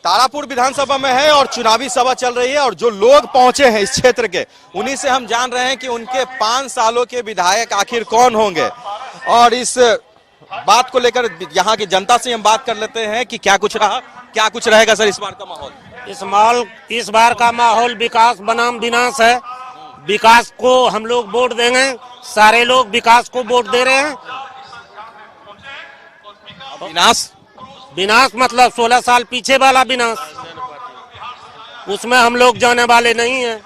तारापुर विधानसभा में है और चुनावी सभा चल रही है और जो लोग पहुंचे हैं इस क्षेत्र के उन्हीं से हम जान रहे हैं कि उनके 5 सालों के विधायक आखिर कौन होंगे। और इस बात को लेकर यहाँ की जनता से हम बात कर लेते हैं कि क्या कुछ रहेगा सर इस बार का माहौल। इस बार का माहौल विकास बनाम विनाश है। विकास को हम लोग वोट देंगे, सारे लोग विकास को वोट दे रहे हैं। विनाश मतलब 16 साल पीछे वाला विनाश, उसमें हम लोग जाने वाले नहीं हैं।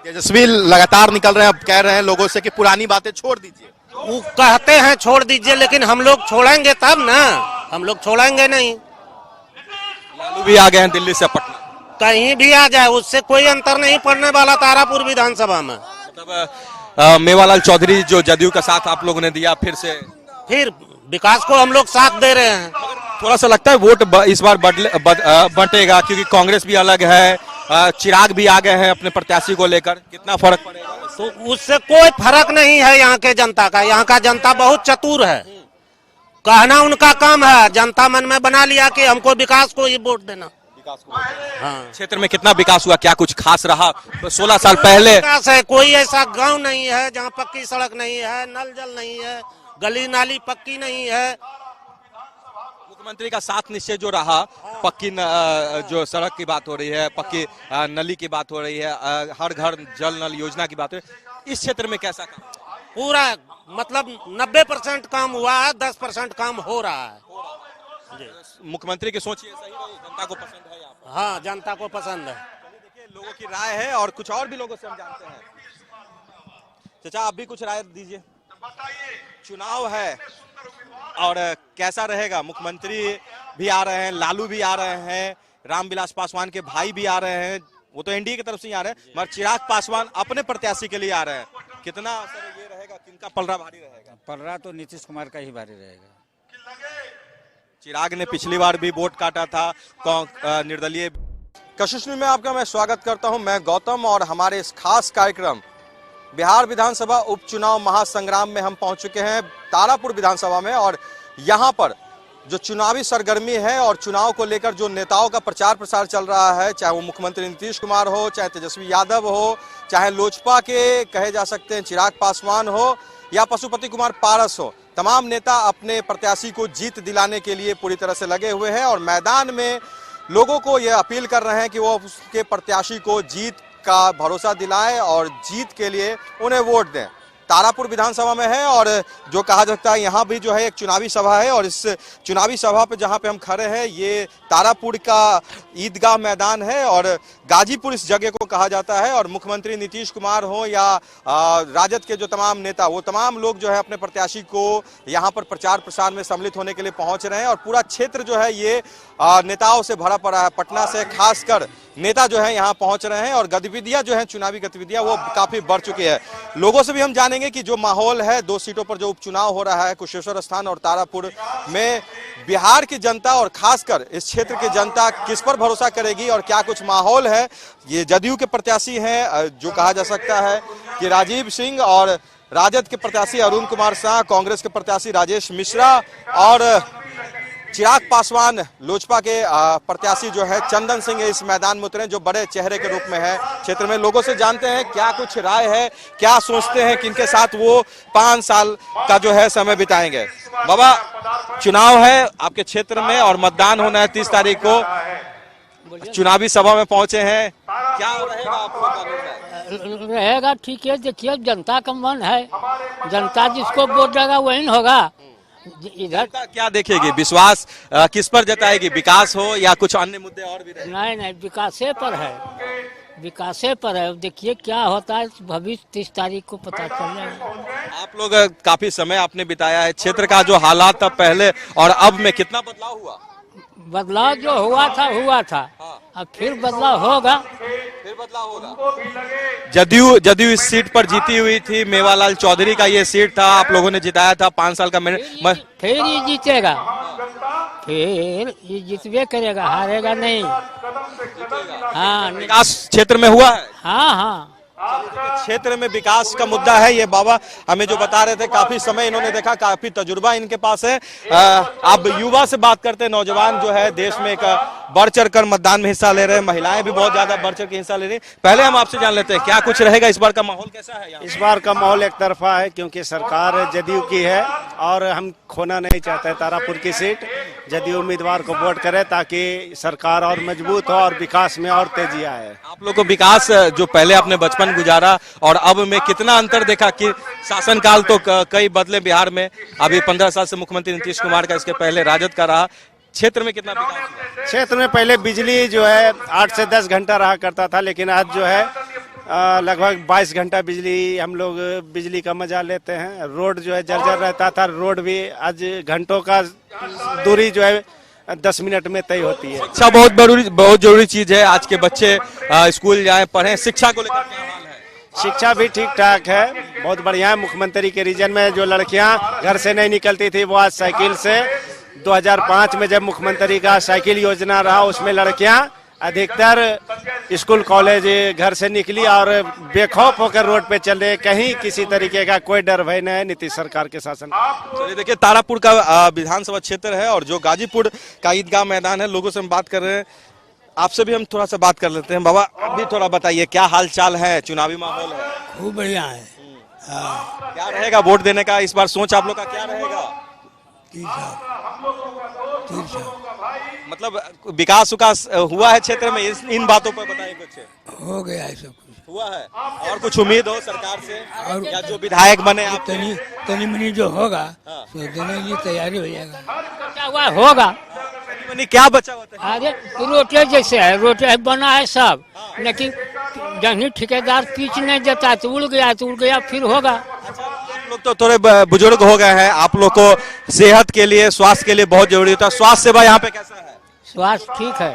तेजस्वी लगातार निकल रहे हैं, अब कह रहे हैं लोगों से कि पुरानी बातें छोड़ दीजिए। वो कहते हैं छोड़ दीजिए, लेकिन हम लोग छोड़ेंगे तब ना, हम लोग छोड़ेंगे नहीं। लालू भी आ गए हैं दिल्ली से पटना, कहीं भी आ जाए उससे कोई अंतर नहीं पड़ने वाला तारापुर विधानसभा में। मतलब मेवालाल चौधरी जो जदयू का साथ आप लोगों ने दिया, फिर विकास को हम लोग साथ दे रहे हैं। थोड़ा सा लगता है वोट इस बार बंटेगा क्योंकि कांग्रेस भी अलग है, चिराग भी आ गए हैं अपने प्रत्याशी को लेकर, कितना फर्क पड़ेगा? तो उससे कोई फर्क नहीं है यहाँ के जनता का। यहाँ का जनता बहुत चतुर है, कहना उनका काम है, जनता मन में बना लिया कि हमको विकास को ही वोट देना। हाँ। क्षेत्र में कितना विकास हुआ, क्या कुछ खास रहा 16 साल पहले? विकास है, कोई ऐसा गांव नहीं है जहाँ पक्की सड़क नहीं है, नल जल नहीं है, गली नाली पक्की नहीं है। मुख्यमंत्री का 7 निश्चय जो रहा, पक्की जो सड़क की बात हो रही है, पक्की नली की बात हो रही है, हर घर जल नल योजना की बात हो रही है, इस क्षेत्र में कैसा काम? पूरा मतलब 90% काम हुआ है, 10% काम हो रहा है। मुख्यमंत्री की सोच ये सही रही, जनता को पसंद है यहाँ पर? हाँ, जनता को पसंद है। देखिए लोगों की राय है और कुछ और भी लोगों से हम जानते हैं। चाचा आप भी कुछ राय दीजिए। चुनाव है और कैसा रहेगा? मुख्यमंत्री भी आ रहे हैं, लालू भी आ रहे हैं, रामविलास पासवान के भाई भी आ रहे हैं, वो तो एनडीए की तरफ से ही आ रहे हैं, मगर चिराग पासवान अपने प्रत्याशी के लिए आ रहे हैं। कितना असर ये रहेगा, किनका पलड़ा भारी रहेगा? पलड़ा तो नीतीश कुमार का ही भारी रहेगा। चिराग ने पिछली बार भी वोट काटा था निर्दलीय। कशिशनी में आपका मैं स्वागत करता हूं, मैं गौतम, और हमारे इस खास कार्यक्रम बिहार विधानसभा उपचुनाव महासंग्राम में हम पहुंच चुके हैं तारापुर विधानसभा में। और यहां पर जो चुनावी सरगर्मी है और चुनाव को लेकर जो नेताओं का प्रचार प्रसार चल रहा है, चाहे वो मुख्यमंत्री नीतीश कुमार हो, चाहे तेजस्वी यादव हो, चाहे लोजपा के कहे जा सकते हैं चिराग पासवान हो या पशुपति कुमार पारस हो, तमाम नेता अपने प्रत्याशी को जीत दिलाने के लिए पूरी तरह से लगे हुए हैं और मैदान में लोगों को यह अपील कर रहे हैं कि वो उसके प्रत्याशी को जीत का भरोसा दिलाएं और जीत के लिए उन्हें वोट दें। तारापुर विधानसभा में है और जो कहा जाता है यहाँ भी जो है एक चुनावी सभा है और इस चुनावी सभा पे जहाँ पे हम खड़े हैं ये तारापुर का ईदगाह मैदान है और गाजीपुर इस जगह को कहा जाता है। और मुख्यमंत्री नीतीश कुमार हो या राजद के जो तमाम नेता, वो तमाम लोग जो है अपने प्रत्याशी को यहाँ पर प्रचार प्रसार में सम्मिलित होने के लिए पहुंच रहे हैं और पूरा क्षेत्र जो है ये नेताओं से भरा पड़ा है। पटना से खासकर नेता जो है यहाँ पहुंच रहे हैं और गतिविधियां जो है चुनावी गतिविधियां वो काफी बढ़ चुकी है। लोगों से भी हम जानेंगे कि जो माहौल है 2 सीटों पर जो उपचुनाव हो रहा है कुशेश्वर स्थान और तारापुर में, बिहार की जनता और खासकर इस क्षेत्र की जनता किस पर भरोसा करेगी और क्या कुछ माहौल है। ये जदयू के प्रत्याशी हैं जो कहा जा सकता है कि राजीव सिंह, और राजद के प्रत्याशी अरुण कुमार शाह, कांग्रेस के प्रत्याशी राजेश मिश्रा और चिराग पासवान, लोजपा के प्रत्याशी जो है चंदन सिंह इस मैदान में उतरे जो बड़े चेहरे के रूप में है क्षेत्र में। लोगों से जानते हैं क्या कुछ राय है, क्या सोचते हैं, किनके साथ वो 5 साल का जो है समय बिताएंगे। बाबा, चुनाव है आपके क्षेत्र में और मतदान होना है 30 तारीख को, चुनावी सभा में पहुंचे हैं, क्या रहेगा आपको? रहेगा ठीक है, देखिए जनता का मन है, जनता जिसको वोट देगा वही होगा। इधर क्या देखेगी, विश्वास किस पर जताएगी, विकास हो या कुछ अन्य मुद्दे और भी? नहीं, विकासे पर है, विकासे पर है। देखिए क्या होता है भविष्य 30 तारीख को पता चल जाएगा। आप लोग काफी समय आपने बिताया है, क्षेत्र का जो हालात था पहले और अब में कितना बदलाव हुआ? बदलाव जो हुआ था हाँ। अब फिर बदलाव होगा। जदयू इस सीट पर जीती हुई थी, मेवालाल चौधरी का ये सीट था, आप लोगों ने जिताया था 5 साल का। फिर ये जीतेगा, फिर ये जीतवे करेगा, हारेगा नहीं। हाँ, विकास क्षेत्र में हुआ है। हाँ, क्षेत्र में विकास का मुद्दा है। ये बाबा हमें जो बता रहे थे, काफी समय इन्होंने देखा, काफी तजुर्बा इनके पास है। अब युवा से बात करते हैं, नौजवान जो है देश में एक बढ़ चढ़कर मतदान में हिस्सा ले रहे हैं, महिलाएं भी बहुत ज्यादा बढ़ चढ़ के हिस्सा ले रही हैं। पहले हम आपसे जान लेते हैं क्या कुछ रहेगा इस बार का माहौल कैसा है यहाँ? इस बार का माहौल एक तरफा है क्योंकि सरकार जदयू की है और हम खोना नहीं चाहते तारापुर की सीट। जदयू उम्मीदवार को वोट करे ताकि सरकार और मजबूत हो और विकास में और तेजी आए। आप लोग को विकास जो पहले आपने बचपन गुजारा और अब में कितना अंतर देखा कि शासनकाल तो कई बदले बिहार में, अभी 15 साल से मुख्यमंत्री नीतीश कुमार का, इसके पहले राजद का रहा, क्षेत्र में कितना विकास हुआ? क्षेत्र में पहले बिजली जो है 8 से 10 घंटा रहा करता था, लेकिन आज जो है लगभग 22 घंटा बिजली हम लोग बिजली का मजा लेते हैं। रोड जो है जर्जर रहता था, रोड भी आज घंटों का दूरी जो है 10 मिनट में तय होती है। शिक्षा बहुत जरूरी चीज है। आज के बच्चे स्कूल जाएं, पढ़ें, शिक्षा को लेकर क्या हाल है? शिक्षा भी ठीक ठाक है, बहुत बढ़िया है। मुख्यमंत्री के रीजन में जो लड़कियां घर से नहीं निकलती थी वो आज साइकिल से, 2005 में जब मुख्यमंत्री का साइकिल योजना रहा उसमें लड़कियां अधिकतर स्कूल कॉलेज घर से निकली और बेखौफ होकर रोड पे चल रहे, कहीं किसी तरीके का कोई डर भय नहीं है नीतीश सरकार के शासन। चलिए देखिए, तारापुर का विधानसभा क्षेत्र है और जो गाजीपुर का ईदगाह मैदान है, लोगों से हम बात कर रहे हैं। आपसे भी हम थोड़ा सा बात कर लेते हैं। बाबा अभी थोड़ा बताइए क्या हाल चाल है, चुनावी माहौल है? खूब बढ़िया है। हाँ, क्या रहेगा वोट देने का इस बार, सोच आप लोग का क्या रहेगा? मतलब विकास हुआ है क्षेत्र में, इन बातों पर बताइए कुछ। हो गया है, सब कुछ हुआ है और कुछ उम्मीद हो सरकार से, और या जो विधायक बने आप? तनी मनी जो होगा तो देने की तैयारी हो जाएगा। क्या हुआ होगा? क्या बचा हुआ था? अरे रोटे जैसे है, रोटे बना है सब, लेकिन जहाँ ठेकेदार पीछ नहीं देता तो उड़ गया फिर होगा। आप लोग तो थोड़े बुजुर्ग हो गए हैं, आप लोग को सेहत के लिए, स्वास्थ्य के लिए बहुत जरूरी होता है। स्वास्थ्य सेवा यहाँ पे कैसा है? स्वास्थ्य ठीक है,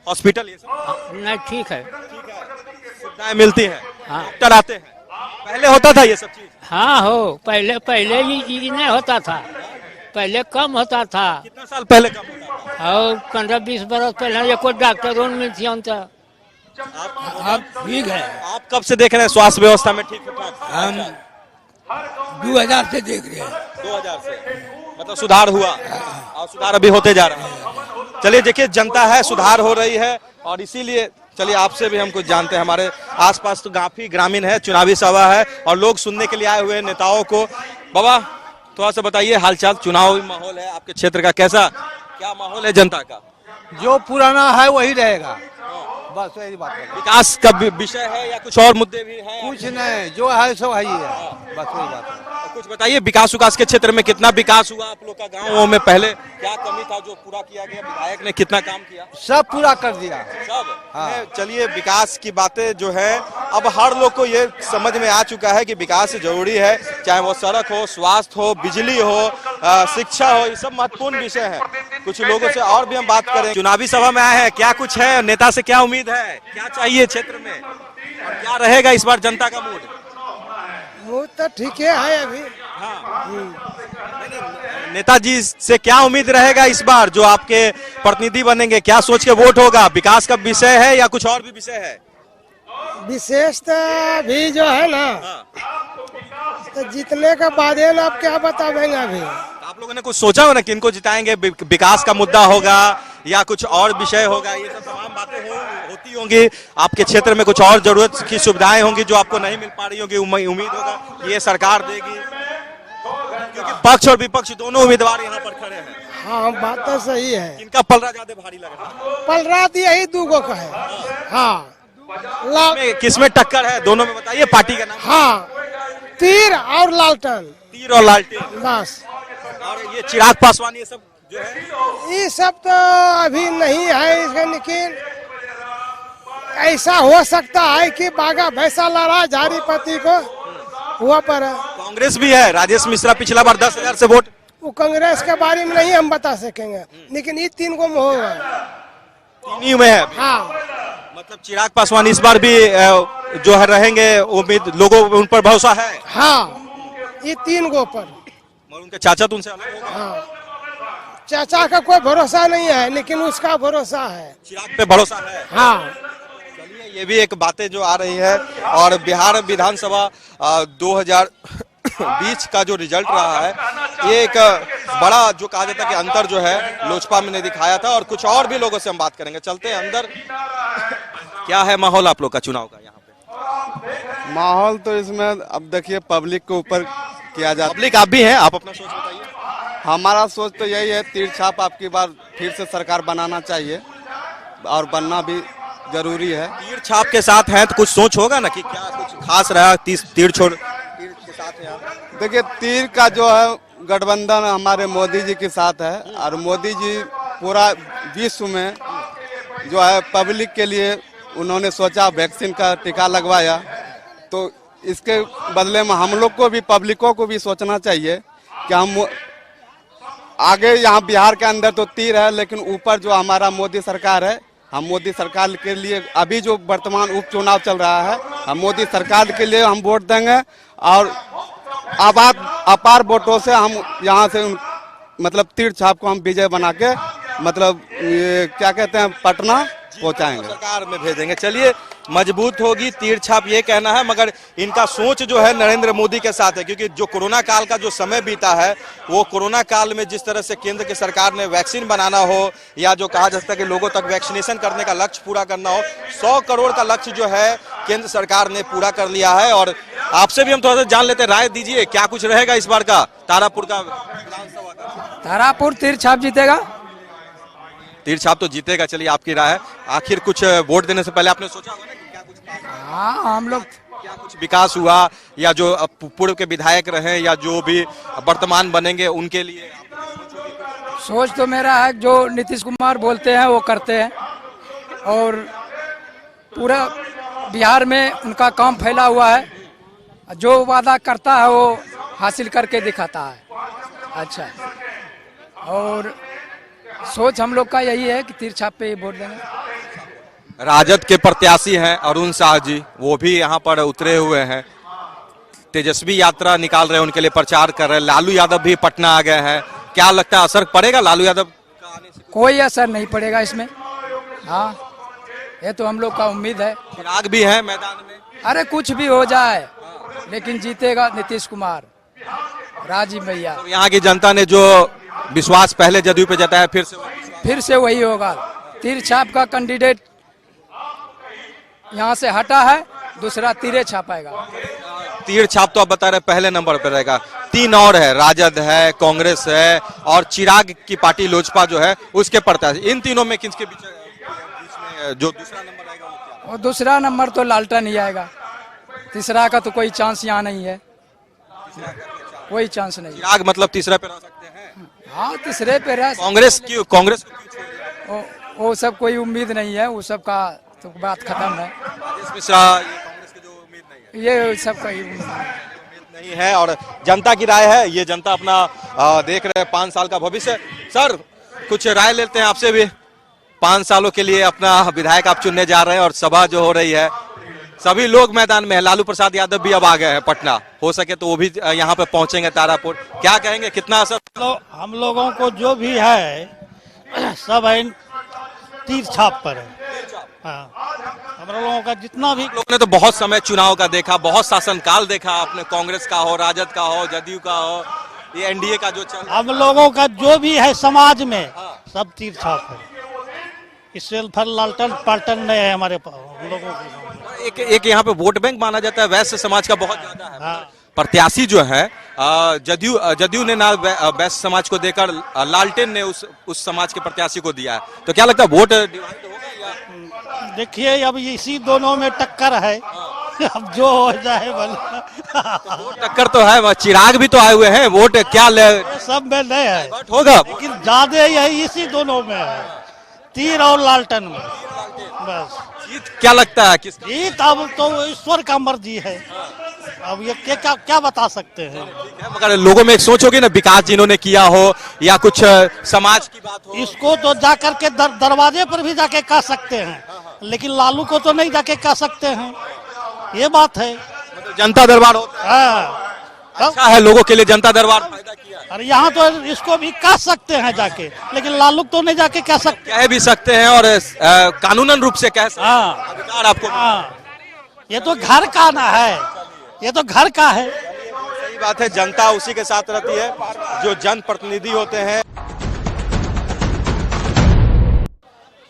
हॉस्पिटल ये सब नहीं ठीक है। सुविधाएं मिलती हैं, हाँ। डॉक्टर आते हैं। पहले होता था ये सब चीज? हाँ हो, पहले ये नहीं होता था, पहले कम होता था। कितना साल पहले कम होता था? और 15-20 बरस पहले कोई डॉक्टर नहीं थी। अब ठीक है। आप कब से देख रहे हैं स्वास्थ्य व्यवस्था में ठीक ठाक? हम 2000 से देख रहे हैं। 2000 से मतलब सुधार हुआ और सुधार अभी होते जा रहा है। चलिए देखिए, जनता है, सुधार हो रही है और इसीलिए चलिए आपसे भी हम कुछ जानते हैं। हमारे आसपास तो काफी ग्रामीण है, चुनावी सभा है और लोग सुनने के लिए आए हुए हैं नेताओं को। बाबा थोड़ा सा बताइए हालचाल, चुनावी माहौल है आपके क्षेत्र का, कैसा क्या माहौल है जनता का? जो पुराना है वही रहेगा, बस वही बात है। विकास का विषय है या कुछ और मुद्दे भी हैं? कुछ नहीं, जो है सो है ही है, बस वही बात है। कुछ बताइए, विकास के क्षेत्र में कितना विकास हुआ आप लोग का गाँव में? पहले क्या कमी था जो पूरा किया गया? विधायक ने कितना काम किया? सब पूरा कर दिया सब। हाँ। चलिए, विकास की बातें जो है अब हर लोग को ये समझ में आ चुका है कि विकास जरूरी है, चाहे वो सड़क हो, स्वास्थ्य हो, बिजली हो, शिक्षा हो, ये सब महत्वपूर्ण विषय है। कुछ लोगों से और भी हम बात करें। चुनावी सभा में आए हैं, क्या कुछ है, नेता से क्या उम्मीद है, क्या चाहिए क्षेत्र में और क्या रहेगा इस बार जनता का मूड? मूड तो ठीक है अभी। नेताजी से क्या उम्मीद रहेगा इस बार, जो आपके प्रतिनिधि बनेंगे, क्या सोच के वोट होगा? विकास का विषय है या कुछ और भी विषय है? विशेषता भी जो है ना, तो जीतने के बाद आप क्या बताएंगे अभी। आप लोगों ने कुछ सोचा हो ना कि इनको जिताएंगे, विकास का मुद्दा होगा या कुछ और विषय होगा? ये सब तमाम बातें होती होंगी। आपके क्षेत्र में कुछ और जरूरत की सुविधाएं होंगी जो आपको नहीं मिल पा रही होंगी, उम्मीद होगा कि ये सरकार देगी, क्योंकि पक्ष और विपक्ष दोनों उम्मीदवार यहाँ पर खड़े हैं। हाँ, बात तो सही है। इनका पलड़ा ज्यादा भारी लग रहा है? पलड़ा यही दूगो का है। हाँ, किसमें टक्कर है दोनों में, बताइए पार्टी का नाम। हाँ, तीर और लालटेन। तीर और लालटेन, बस। और ये चिराग पासवान ये सब जो है, ये सब तो अभी नहीं है इसका, लेकिन ऐसा हो सकता है कि बागा भैंसा लड़ा झारीपति को हुआ पर है। कांग्रेस भी है, राजेश मिश्रा पिछला बार 10,000 से वोट। वो कांग्रेस के बारे में नहीं हम बता सकेंगे, लेकिन ये 3 को में होगा। 3 में है। हाँ, मतलब चिराग पासवान इस बार भी जो है रहेंगे, उम्मीद लोगों उन पर भरोसा है। हाँ, ये 3 गो पर। और उनके चाचा तो उनसे अलग होगा। हाँ, चाचा का कोई भरोसा नहीं है, लेकिन उसका भरोसा है, चिराग पे भरोसा है। हाँ। चलिए, ये भी एक बातें जो आ रही है। और बिहार विधानसभा 2000 बीच का जो रिजल्ट रहा है, ये एक बड़ा जो कहा जाता है कि अंतर जो है लोजपा में ने दिखाया था। और कुछ और भी लोगों से हम बात करेंगे, चलते हैं अंदर। क्या है माहौल आप लोग का चुनाव का यहाँ पे? माहौल तो इसमें अब देखिए पब्लिक के ऊपर किया जाता पब्लिक आप भी हैं, आप अपना सोच बताइए। है। हमारा सोच तो यही है, तीर छाप आपकी बार फिर से सरकार बनाना चाहिए और बनना भी जरूरी है। तीर छाप के साथ हैं तो कुछ सोच होगा ना कि क्या कुछ खास रहा, तीर के साथ है आप? देखिए तीर का जो है गठबंधन हमारे मोदी जी के साथ है और मोदी जी पूरा विश्व में जो है पब्लिक के लिए उन्होंने सोचा, वैक्सीन का टीका लगवाया, तो इसके बदले में हम लोग को भी पब्लिकों को भी सोचना चाहिए कि हम आगे यहाँ बिहार के अंदर तो तीर है, लेकिन ऊपर जो हमारा मोदी सरकार है, हम मोदी सरकार के लिए अभी जो वर्तमान उपचुनाव चल रहा है, हम मोदी सरकार के लिए हम वोट देंगे और अपार वोटों से हम यहाँ से मतलब तीर छाप को हम विजय बना के मतलब ये क्या कहते हैं पटना पहुंचाएंगे, सरकार में भेजेंगे। चलिए, मजबूत होगी तीर छाप, ये कहना है। मगर इनका सोच जो है नरेंद्र मोदी के साथ है, क्योंकि जो कोरोना काल का जो समय बीता है, वो कोरोना काल में जिस तरह से केंद्र की सरकार ने वैक्सीन बनाना हो या जो कहा जाता है कि लोगों तक वैक्सीनेशन करने का लक्ष्य पूरा करना हो, 100 करोड़ का लक्ष्य जो है केंद्र सरकार ने पूरा कर लिया है। और आपसे भी हम थोड़ा सा जान लेते हैं, राय दीजिए क्या कुछ रहेगा इस बार का तारापुर का विधानसभा का? तारापुर तीर छाप जीतेगा। तीर छाप तो जीतेगा। चलिए, आपकी राय है। आखिर कुछ वोट देने से पहले आपने सोचा होगा ना कि क्या कुछ हाँ, हम लोग क्या कुछ विकास हुआ, या जो पूर्व के विधायक रहे या जो भी वर्तमान बनेंगे उनके लिए? सोच तो मेरा है जो नीतीश कुमार बोलते हैं वो करते हैं और पूरा बिहार में उनका काम फैला हुआ है, जो वादा करता है वो हासिल करके दिखाता है। अच्छा, और सोच हम लोग का यही है कि तीर छाप पे ही वोट देंगे। राजद के प्रत्याशी हैं अरुण साह जी, वो भी यहाँ पर उतरे हुए हैं, तेजस्वी यात्रा निकाल रहे हैं, उनके लिए प्रचार कर रहे हैं। लालू यादव भी पटना आ गए हैं। क्या लगता है असर पड़ेगा लालू यादव का आने से? कोई असर नहीं पड़ेगा इसमें। हाँ, ये तो हम लोग का उम्मीद है। चिराग भी है मैदान में। अरे कुछ भी हो जाए, लेकिन जीतेगा नीतीश कुमार, राजीव भैया। तो यहाँ की जनता ने जो विश्वास पहले जदयू पे जताया, फिर से वही होगा। तीर छाप का कैंडिडेट यहाँ से हटा है, दूसरा तीरे छापाएगा। तीर छाप तो आप बता रहे पहले नंबर पर रहेगा। 3 और है, राजद है, कांग्रेस है और चिराग की पार्टी लोजपा जो है उसके प्रत्याशी। इन तीनों में किसके बीच में जो दूसरा नंबर आएगा वो क्या? और दूसरा नंबर तो लालटेन ही आएगा, तीसरा का तो कोई चांस यहाँ नहीं है, कोई चांस नहीं। चिराग मतलब तीसरे पे रह सकते हैं। हाँ, तीसरे पे रह। कांग्रेस को क्यों छोड़ दिया? वो सब कोई उम्मीद नहीं है, वो सब का तो बात खत्म है। राजेश मिश्रा, ये कांग्रेस की जो उम्मीद नहीं है, ये सब का ही उम्मीद नहीं है। और जनता की राय है, ये जनता अपना देख रहे हैं 5 साल का भविष्य। सर, कुछ राय लेते हैं आपसे भी। 5 सालों के लिए अपना विधायक आप चुनने जा रहे हैं और सभा जो हो रही है, सभी लोग मैदान में है। लालू प्रसाद यादव भी अब आ गए हैं पटना, हो सके तो वो भी यहाँ पे पहुंचेंगे तारापुर। क्या कहेंगे, कितना असर? हम लोगों को जो भी है सब है तीर छाप पर है। हाँ, हम लोगों का जितना भी, लोगों ने तो बहुत समय चुनाव का देखा, बहुत शासनकाल देखा आपने, कांग्रेस का हो, राजद का हो, जदयू का हो, ये एनडीए का जो चल। हम लोगों का जो भी है समाज में सब तीर छाप है। इससे फल लालटन पाल्टन नहीं है हमारे हम लोगों के। एक यहाँ पे वोट बैंक माना जाता है, वैश्य समाज का बहुत ज्यादा है। हाँ। प्रत्याशी जो है जदयू ने ना वैश्य समाज को देकर लालटेन ने उस समाज के प्रत्याशी को दिया है। तो क्या लगता है वोट डिवाइड होगा या? देखिए, अब इसी दोनों में टक्कर है, अब जो हो जाए वोट टक्कर तो है। चिराग भी तो आए हुए हैं, वोट क्या ले सब में नहीं है, वोट होगा, लेकिन ज्यादा यही इसी दोनों में है, तीर और लालटन में। बस जीत क्या लगता है किस? जीत अब तो ईश्वर का मर्जी है, अब ये क्या बता सकते हैं। मगर लोगों में एक सोच होगी ना, विकास जिन्होंने किया हो या कुछ समाज की बात हो। इसको तो जाकर के दरवाजे पर भी जाके कह सकते हैं, लेकिन लालू को तो नहीं जाके कह सकते हैं, ये बात है। जनता दरबार होता है, अच्छा है लोगों के लिए जनता दरबार फायदा किया है। और यहाँ तो इसको भी कह सकते हैं जाके, लेकिन लालू तो नहीं जाके कह सकते। कह भी सकते हैं और कानूनन रूप से कह सकते हैं। हाँ, अधिकार आपको। हाँ, ये तो घर का ना है, ये तो घर का है। सही बात है, जनता उसी के साथ रहती है जो जनप्रतिनिधि होते हैं।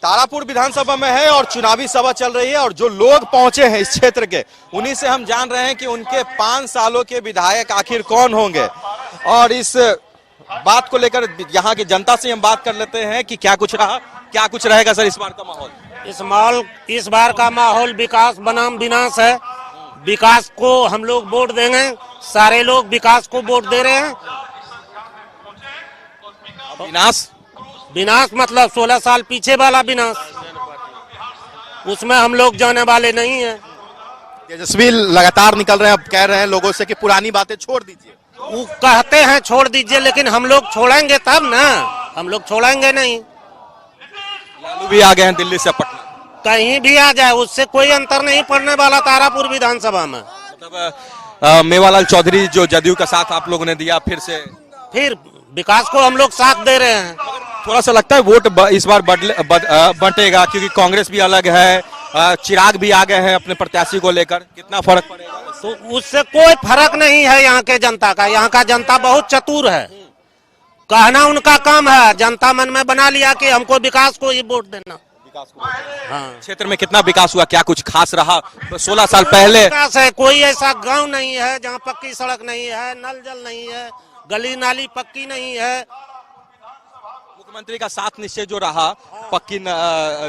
तारापुर विधानसभा में है और चुनावी सभा चल रही है और जो लोग पहुंचे हैं इस क्षेत्र के, उन्हीं से हम जान रहे हैं कि उनके 5 सालों के विधायक आखिर कौन होंगे। और इस बात को लेकर यहाँ की जनता से हम बात कर लेते हैं कि क्या कुछ रहा, क्या कुछ रहेगा सर इस बार का माहौल। इस बार का माहौल विकास बनाम विनाश है। विकास को हम लोग वोट देंगे, सारे लोग विकास को वोट दे रहे हैं। विनाश विनाश मतलब 16 साल पीछे वाला विनाश, उसमें हम लोग जाने वाले नहीं हैं। तेजस्वी लगातार निकल रहे हैं, अब कह रहे हैं लोगों से कि पुरानी बातें छोड़ दीजिए। वो कहते हैं छोड़ दीजिए, लेकिन हम लोग छोड़ेंगे तब ना, हम लोग छोड़ेंगे नहीं। लालू भी आ गए हैं दिल्ली से पटना, कहीं भी आ जाए उससे कोई अंतर नहीं पड़ने वाला तारापुर विधानसभा में। मतलब मेवालाल चौधरी जो जदयू का साथ आप लोगों ने दिया, फिर विकास को हम लोग साथ दे रहे हैं। थोड़ा सा लगता है वोट इस बार बंटेगा, क्योंकि कांग्रेस भी अलग है, चिराग भी आ गए हैं अपने प्रत्याशी को लेकर, कितना फर्क पड़ेगा? तो उससे कोई फर्क नहीं है यहाँ के जनता का। यहाँ का जनता बहुत चतुर है, कहना उनका काम है, जनता मन में बना लिया कि हमको विकास को ही वोट देना। हाँ। क्षेत्र में कितना विकास हुआ, क्या कुछ खास रहा 16 साल पहले? विकास है, कोई ऐसा गांव नहीं है जहाँ पक्की सड़क नहीं है, नल जल नहीं है, गली नाली पक्की नहीं है। मुख्यमंत्री का साथ निश्चय जो रहा, पक्की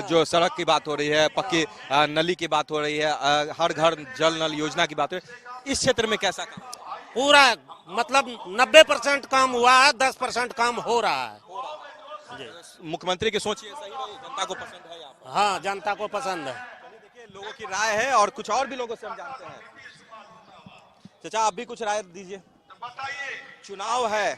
जो सड़क की बात हो रही है, पक्की नली की बात हो रही है, हर घर जल नल योजना की बात हो रही है, इस क्षेत्र में कैसा काम? पूरा मतलब 90% काम हुआ है, 10% काम हो रहा है। मुख्यमंत्री की सोच ये सही रही, जनता को पसंद है यहाँ पर? हाँ, जनता को पसंद है। देखिए लोगों की राय है और कुछ और भी लोगों से हम जानते हैं। चाचा आप भी कुछ राय दीजिए। चुनाव है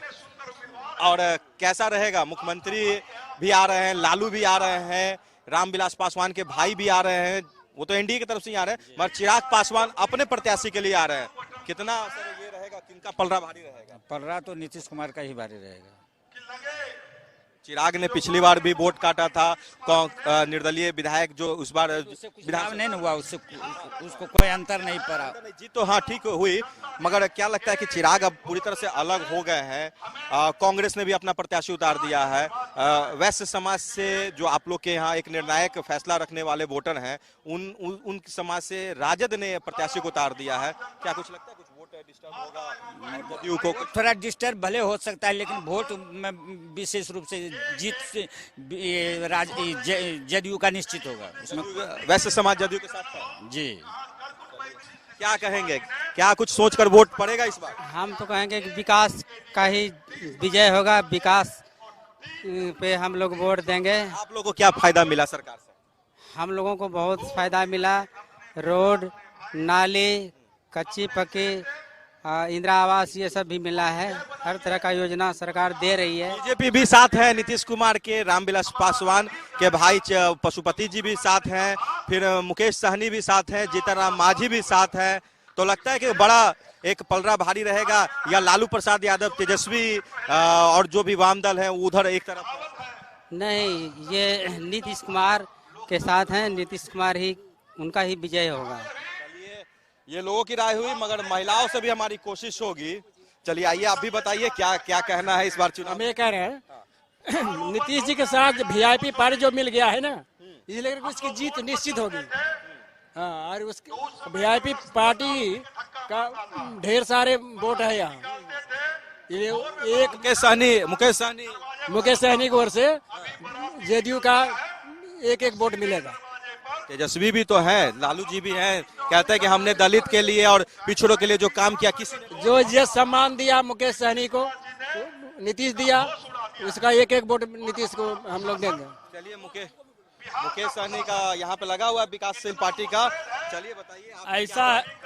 और कैसा रहेगा? मुख्यमंत्री भी आ रहे हैं, लालू भी आ रहे हैं, रामविलास पासवान के भाई भी आ रहे हैं, वो तो एनडीए की तरफ से ही आ रहे हैं, मगर चिराग पासवान अपने प्रत्याशी के लिए आ रहे हैं। कितना असर ये रहेगा, किनका पलड़ा भारी रहेगा? पलड़ा तो नीतीश कुमार का ही भारी रहेगा। चिराग ने पिछली बार भी वोट काटा था, निर्दलीय विधायक जो उस बार विधान नहीं हुआ, उससे उसको कोई अंतर नहीं पड़ा। जी तो हाँ ठीक हुई, मगर क्या लगता है कि चिराग अब पूरी तरह से अलग हो गए हैं? कांग्रेस ने भी अपना प्रत्याशी उतार दिया है, वैश्य समाज से जो आप लोग के यहाँ एक निर्णायक फैसला रखने वाले वोटर हैं, उन समाज से राजद ने प्रत्याशी को उतार दिया है। क्या कुछ लगता है कुछ वोट डिस्टर्ब होगा जदयू को? थोड़ा डिस्टर्ब भले हो सकता है, लेकिन वोट में विशेष रूप से जीत से जदयू का निश्चित होगा। उसमें वैश्य समाज जदयू के साथ है जी। क्या कहेंगे, क्या कुछ सोचकर वोट पड़ेगा इस बार? हम तो कहेंगे कि विकास का ही विजय होगा, विकास पे हम लोग वोट देंगे। आप लोगों को क्या फायदा मिला सरकार से? हम लोगों को बहुत फायदा मिला, रोड, नाली, कच्ची पक्की, इंदिरा आवास, ये सब भी मिला है। हर तरह का योजना सरकार दे रही है। बीजेपी भी साथ है, नीतीश कुमार के, रामविलास पासवान के भाई पशुपति जी भी साथ हैं, फिर मुकेश सहनी भी साथ हैं, जीतनराम मांझी भी साथ हैं। तो लगता है कि बड़ा एक पलड़ा भारी रहेगा, या लालू प्रसाद यादव, तेजस्वी और जो भी वाम दल है उधर एक तरफ? नहीं, ये नीतीश कुमार के साथ हैं, नीतीश कुमार ही, उनका ही विजय होगा। ये लोगों की राय हुई, मगर महिलाओं से भी हमारी कोशिश होगी। चलिए आइए आप भी बताइए क्या क्या कहना है इस बार चुनाव? हम ये कह रहे हैं नीतीश जी के साथ वीआईपी पार्टी जो मिल गया है ना, इसलिए उसकी जीत निश्चित होगी। हाँ, और उसकी वीआईपी पार्टी का ढेर सारे वोट है यहाँ। ये एक मुकेश सहनी की ओर से जदयू का एक वोट मिलेगा। तेजस्वी भी तो है, लालू जी भी हैं, कहते हैं कि हमने दलित के लिए और पिछड़ों के लिए जो काम किया, किसी ने जो ये सम्मान दिया मुकेश सहनी को, नीतीश दिया, उसका एक वोट नीतीश को हम लोग देंगे। चलिए मुकेश सहनी का यहाँ पे लगा हुआ विकासशील पार्टी का, चलिए बताइए।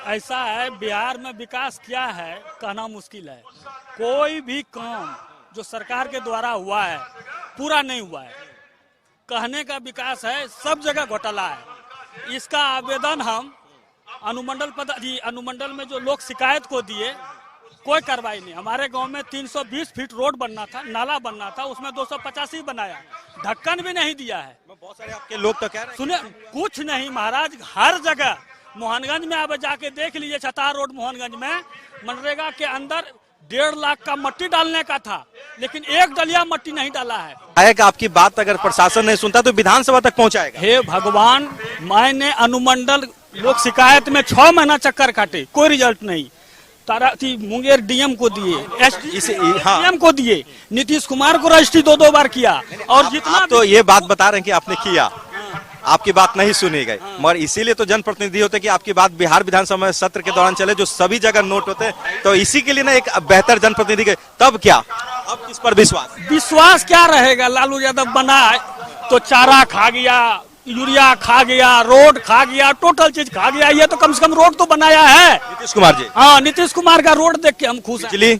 ऐसा है, बिहार में विकास क्या है कहना मुश्किल है। कोई भी काम जो सरकार के द्वारा हुआ है पूरा नहीं हुआ है। कहने का विकास है, सब जगह घोटाला है। इसका आवेदन हम अनुमंडल में जो लोग शिकायत को दिए, कोई कार्रवाई नहीं। हमारे गांव में 320 फीट रोड बनना था, नाला बनना था, उसमें 285 ही बनाया, ढक्कन भी नहीं दिया है। बहुत सारे आपके लोग तो कह रहे हैं सुने, कुछ नहीं महाराज, हर जगह मोहनगंज में आप जाके देख लीजिए, छतार रोड मोहनगंज में मनरेगा के अंदर 1.5 लाख का मट्टी डालने का था, लेकिन एक डलिया मट्टी नहीं डाला है। विधायक आपकी बात अगर प्रशासन नहीं सुनता तो विधानसभा तक पहुंचाएगा। हे भगवान, मैंने अनुमंडल लोक शिकायत में 6 महीना चक्कर काटे, कोई रिजल्ट नहीं। मुंगेर डीएम को दिए, डीएम को दिए, नीतीश कुमार को रजिस्ट्री 2 बार किया, और जितना आप तो ये बात बता रहे हैं कि आपने किया, आपकी बात नहीं सुनी गई, मगर इसीलिए तो जनप्रतिनिधि होते कि आपकी बात बिहार विधानसभा सत्र के दौरान चले, जो सभी जगह नोट होते हैं। तो इसी के लिए ना एक बेहतर जनप्रतिनिधि के, तब क्या, अब किस पर विश्वास? विश्वास क्या रहेगा? लालू यादव बना है तो चारा खा गया, यूरिया खा गया, रोड खा गया, टोटल चीज खा गया। ये तो कम से कम रोड तो बनाया है नीतीश कुमार जी। हाँ, नीतीश कुमार का रोड देख के हम खुश हैं। बिजली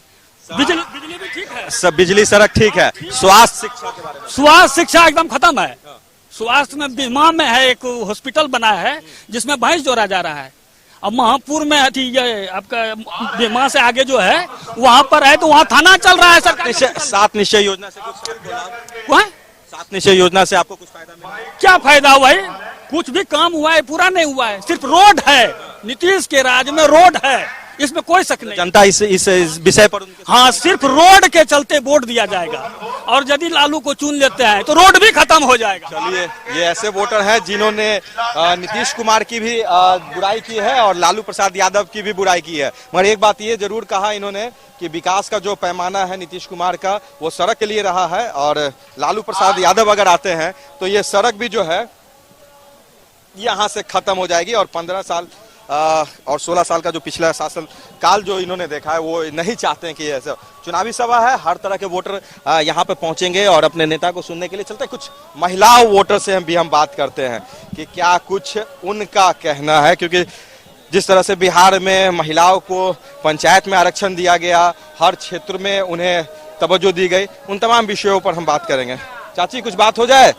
भी ठीक है, सब बिजली सड़क ठीक है। स्वास्थ्य शिक्षा के बारे में? स्वास्थ्य शिक्षा एकदम खत्म है। स्वास्थ्य में बीमा में है, एक हॉस्पिटल बना है जिसमें भैंस जोड़ा जा रहा है। अब महापुर में ये आपका बीमा से आगे जो है वहाँ पर है, तो वहाँ थाना चल रहा है। सरकार 7 निश्चय योजना से कुछ 7 निश्चय योजना से आपको कुछ फायदा मिला? क्या फायदा हुआ है? कुछ भी काम हुआ है? पूरा नहीं हुआ है। सिर्फ रोड है, नीतीश के राज में रोड है, इसमें कोई शक नहीं। जनता इस विषय पर हाँ, सिर्फ रोड के चलते वोट दिया जाएगा, और यदि लालू को चुन लेते हैं तो रोड भी खत्म हो जाएगा। चलिए, ये ऐसे वोटर हैं जिन्होंने नीतीश कुमार की भी बुराई की है और लालू प्रसाद यादव की भी बुराई की है, मगर एक बात ये जरूर कहा इन्होंने कि विकास का जो पैमाना है नीतीश कुमार का वो सड़क के लिए रहा है, और लालू प्रसाद यादव अगर आते हैं तो ये सड़क भी जो है यहाँ से खत्म हो जाएगी, और 15 साल और 16 साल का जो पिछला शासन काल जो इन्होंने देखा है वो नहीं चाहते हैं कि ऐसा। चुनावी सभा है, हर तरह के वोटर यहाँ पे पहुंचेंगे और अपने नेता को सुनने के लिए चलते। कुछ महिला वोटर से हम बात करते हैं कि क्या कुछ उनका कहना है, क्योंकि जिस तरह से बिहार में महिलाओं को पंचायत में आरक्षण दिया गया, हर क्षेत्र में उन्हें तवज्जो दी गई, उन तमाम विषयों पर हम बात करेंगे। चाची, कुछ बात हो जाए,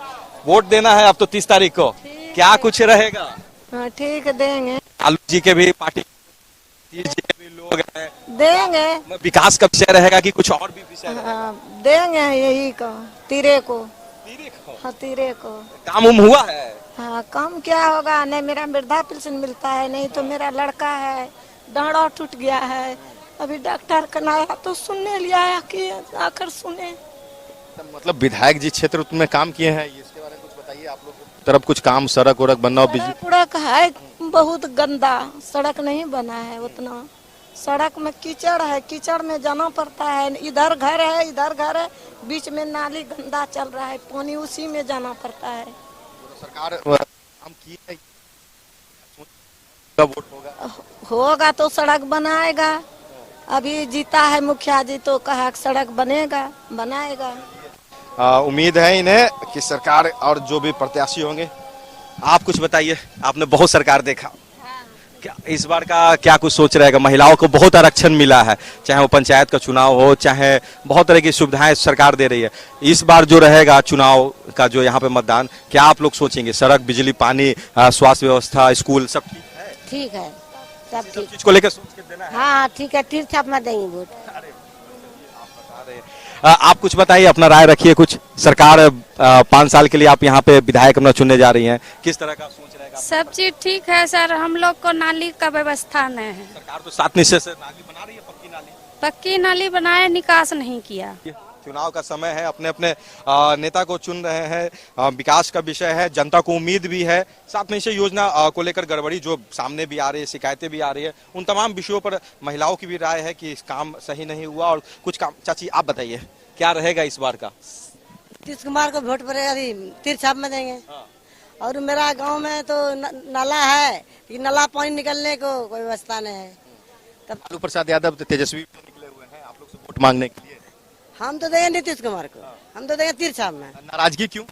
वोट देना है अब तो 30 तारीख को, क्या कुछ रहेगा? हाँ, ठीक है, देंगे। लालू जी के भी पार्टी जी के भी लोग हैं, देंगे। विकास का विषय रहेगा कि कुछ और भी विषय रहेगा? देंगे यही को, तीरे को। हाँ, तीरे को काम उम हुआ है? हाँ, काम क्या होगा, नहीं मेरा वृद्धा पेंशन मिलता है, नहीं तो मेरा लड़का है डाँडा टूट गया है, अभी डॉक्टर का आया तो सुनने लिया है कि आकर सुने। मतलब विधायक जी क्षेत्र में काम किए हैं, इसके बारे में कुछ बताइए। आप लोग तरफ कुछ काम, सड़क वड़क बनना, बिजली सड़क है बहुत गंदा, सड़क नहीं बना है उतना। सड़क में कीचड़ है, कीचड़ में जाना पड़ता है, इधर घर है इधर घर है, बीच में नाली गंदा चल रहा है, पानी उसी में जाना पड़ता है। सरकार हम की है, कब वोट होगा तो सड़क बनाएगा। अभी जीता है मुखिया जी तो कहा सड़क बनेगा, बनाएगा। उम्मीद है इन्हें कि सरकार और जो भी प्रत्याशी होंगे। आप कुछ बताइए, आपने बहुत सरकार देखा, क्या इस बार का क्या कुछ सोच रहेगा? महिलाओं को बहुत आरक्षण मिला है, चाहे वो पंचायत का चुनाव हो, चाहे बहुत तरह की सुविधाएं सरकार दे रही है। इस बार जो रहेगा चुनाव का जो यहाँ पे मतदान, क्या आप लोग सोचेंगे? सड़क, बिजली, पानी, स्वास्थ्य व्यवस्था, स्कूल सब ठीक है? ठीक है, सब ठीक। चीज को लेकर सोच के देना है? हाँ, ठीक है, तीर छाप में देंगे वोट। आप कुछ बताइए, अपना राय रखिए कुछ। सरकार 5 साल के लिए आप यहाँ पे विधायक अपना चुनने जा रही हैं, किस तरह का सोच रहेगा? सब चीज ठीक है सर, हम लोग को नाली का व्यवस्था नहीं है। सरकार तो 7 निश्चय से नाली बना रही है, पक्की नाली। पक्की नाली बनाए, निकास नहीं किया। चुनाव का समय है, अपने अपने नेता को चुन रहे हैं, विकास का विषय है, जनता को उम्मीद भी है। 7 निश्चय योजना को लेकर गड़बड़ी जो सामने भी आ रही है, शिकायतें भी आ रही है, उन तमाम विषयों पर महिलाओं की भी राय है कि काम सही नहीं हुआ और कुछ काम। चाची, आप बताइए क्या रहेगा इस बार का? नीतीश कुमार को वोट पड़ेगा, तीर छाप में देंगे। और मेरा गांव में तो नाला है, लेकिन नाला पानी निकलने को कोई व्यवस्था नहीं है। तब लालू प्रसाद यादव तेजस्वी निकले हुए हैं आप लोग से वोट मांगने के लिए। हम तो देंगे नीतीश कुमार को, हम तो देंगे तीर छाप में। नाराजगी क्यों?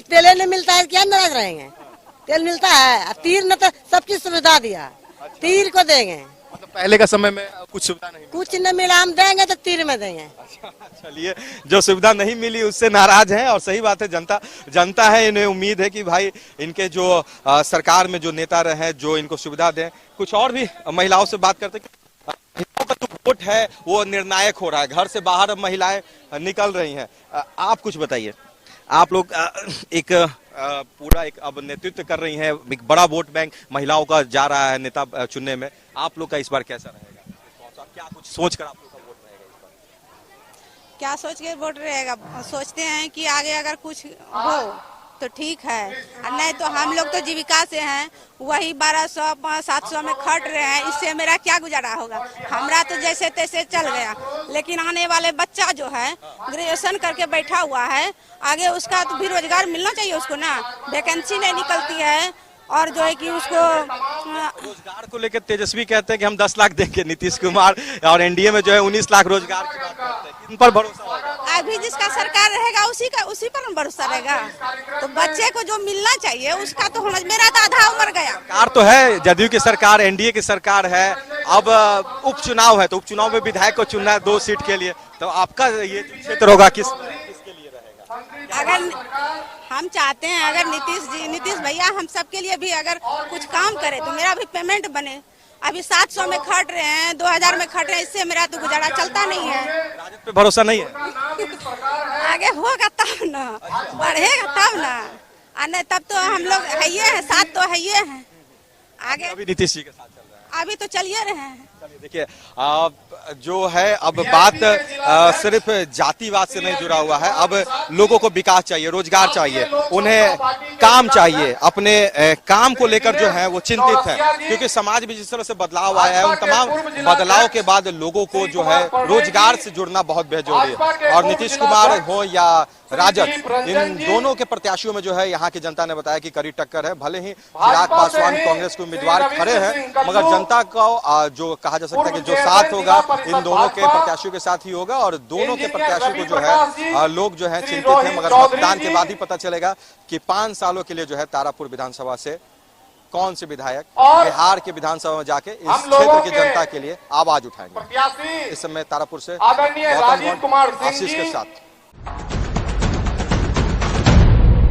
तेल नहीं मिलता है, क्या नाराज रहेंगे? तेल मिलता है, तीर ने तो सब चीज सुविधा दिया, तीर को देंगे। मतलब पहले का समय में कुछ सुविधा नहीं, कुछ नहीं मिला, हम देंगे तो तीर में देंगे। चलिए, जो सुविधा नहीं मिली उससे नाराज हैं, और सही बात है, जनता है, इन्हें उम्मीद है कि भाई इनके जो सरकार में जो नेता रहे जो इनको सुविधा दें। कुछ और भी महिलाओं से बात करते, महिलाओं का जो वोट है वो निर्णायक हो रहा है, घर से बाहर अब महिलाएं निकल रही हैं। आप कुछ बताइए, आप लोग पूरा एक अब नेतृत्व कर रही हैं, एक बड़ा वोट बैंक महिलाओं का जा रहा है नेता चुनने में, आप लोग का इस बार कैसा रहेगा? क्या कुछ सोच कर आप लोग का वोट रहेगा इस बार? क्या सोच के वोट रहेगा? सोचते हैं कि आगे अगर कुछ हो तो ठीक है, और नहीं तो हम लोग तो जीविका से हैं, वही 1200-700 में खट रहे हैं, इससे मेरा क्या गुजारा होगा? हमरा तो जैसे तैसे चल गया, लेकिन आने वाले बच्चा जो है ग्रेजुएशन करके बैठा हुआ है, आगे उसका तो भी रोजगार मिलना चाहिए उसको ना, वैकेंसी नहीं निकलती है। और जो है कि उसको रोजगार को लेकर तेजस्वी कहते हैं कि हम 10 लाख देंगे, नीतीश कुमार और एनडीए में जो है 19 लाख रोजगार की बात करते हैं, किन पर भरोसा होगा? अभी जिसका सरकार रहेगा उसी पर भरोसा रहेगा। तो बच्चे को जो मिलना चाहिए उसका तो होना, मेरा तो आधा उम्र गया। सरकार तो है, जदयू की सरकार, एनडीए की सरकार है, अब उपचुनाव है तो उपचुनाव में विधायक को चुनना है 2 सीट के लिए, तो आपका ये क्षेत्र होगा किसके लिए रहेगा? अगर हम चाहते हैं अगर नीतीश भैया हम सबके लिए भी अगर कुछ काम करे तो मेरा भी पेमेंट बने। अभी 700 में खट रहे हैं, 2000 में खट रहे हैं, इससे मेरा तो गुजारा चलता नहीं है। राजद पे भरोसा नहीं है? आगे होगा तब ना, बढ़ेगा तब ना, और नहीं तब तो हम लोग है ही है, साथ तो है ही है। आगे अभी नीतीश जी के साथ चल रहा है, अभी तो चलिए रहे हैं। देखिए जो है अब बात सिर्फ जातिवाद से नहीं जुड़ा हुआ है, अब लोगों को विकास चाहिए, रोजगार चाहिए, उन्हें काम चाहिए, अपने काम को लेकर जो है वो चिंतित है, क्योंकि समाज में जिस तरह से बदलाव आया है, उन तमाम बदलाव के बाद लोगों को जो है रोजगार से जुड़ना बहुत बेहद जरूरी है। और नीतीश कुमार हो या राजद, इन दोनों के प्रत्याशियों में जो है यहाँ की जनता ने बताया कि कड़ी टक्कर है। भले ही चिराग पासवान कांग्रेस के उम्मीदवार खड़े हैं, मगर जनता को जो कहा जा सकता है कि जो साथ होगा इन दोनों के प्रत्याशियों के साथ ही होगा, और दोनों के प्रत्याशियों को जो है लोग जो है चिंतित हैं। मगर मतदान के बाद ही पता चलेगा कि 5 सालों के लिए जो है तारापुर विधानसभा से कौन से विधायक बिहार के विधानसभा में जाके इस क्षेत्र की जनता के लिए आवाज उठाएंगे। इस समय तारापुर से गौतम आशीष के साथ।